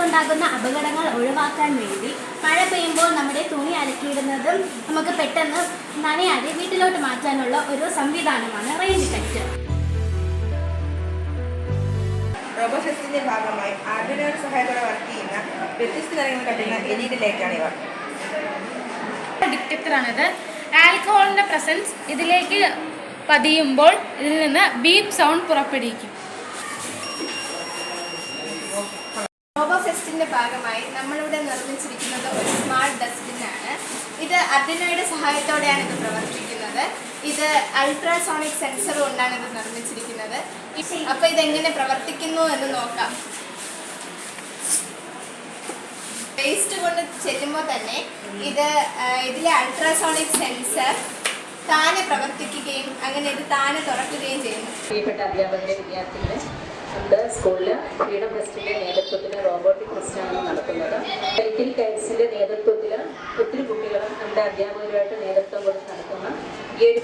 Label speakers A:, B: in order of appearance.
A: അതുകൊണ്ടുണ്ടാകുന്ന അപകടങ്ങൾ ഒഴിവാക്കാൻ വേണ്ടി മഴ പെയ്യുമ്പോൾ നമ്മുടെ തുണി അലക്കിയിടുന്നതും നമുക്ക് പെട്ടെന്ന് നനയാതെ വീട്ടിലോട്ട് മാറ്റാനുള്ള ഒരു സംവിധാനമാണ് റെയിൻ ഡിറ്റക്ടർ.
B: റോബോഫെസ്റ്റിന്റെ ഭാഗമായി ആർഡിനോയുടെ സഹായത്തോടെ വർക്ക് ചെയ്യുന്ന വ്യത്യസ്ത നിറങ്ങൾ കട്ടുന്ന LED ലൈറ്റാണ് ഇവ.
C: ഡിറ്റക്ടറാണിത്. ആൽക്കഹോളിൻ്റെ പ്രസൻസ് ഇതിലേക്ക് പതിയുമ്പോൾ ഇതിൽ നിന്ന് ബീപ്പ് സൗണ്ട് പുറപ്പെടുവിക്കും.
D: റോബോഫെസ്റ്റിന്റെ ഭാഗമായി നമ്മളിവിടെ നിർമ്മിച്ചിരിക്കുന്നത് ഒരു സ്മാർട്ട് ഡസ്റ്റ്ബിനാണ്. ഇത് ആർഡിനോയുടെ സഹായത്തോടെയാണ് ഇത് പ്രവർത്തിക്കുന്നത്. ഇത് അൾട്രാസോണിക് സെൻസർ കൊണ്ടാണ് ഇത് നിർമ്മിച്ചിരിക്കുന്നത്. അപ്പോൾ ഇതെങ്ങനെ പ്രവർത്തിക്കുന്നു എന്ന് നോക്കാം. വേസ്റ്റ് കൊണ്ട് ചെല്ലുമ്പോൾ തന്നെ ഇതിലെ അൾട്രാസോണിക് സെൻസർ താനെ പ്രവർത്തിക്കുകയും അങ്ങനെ ഇത് താനെ തുറക്കുകയും ചെയ്യുന്നു.
E: പ്രിയപ്പെട്ട അധ്യാപകരെ, വിദ്യാർത്ഥികളെ, നമ്മുടെ സ്കൂളിൽ ഫ്രീഡം ഫെസ്റ്റിൻ്റെ നേതൃത്വത്തിൽ റോബോട്ടിക് ഫെസ്റ്റാണ് നടത്തുന്നത്. ലിറ്റിൽ കൈറ്റ്സിൻ്റെ നേതൃത്വത്തിൽ ഒത്തിരി കുട്ടികളും നമ്മുടെ അധ്യാപകരുമായിട്ട് നേതൃത്വം കൊടുത്ത് നടത്തുന്ന ഈ ഒരു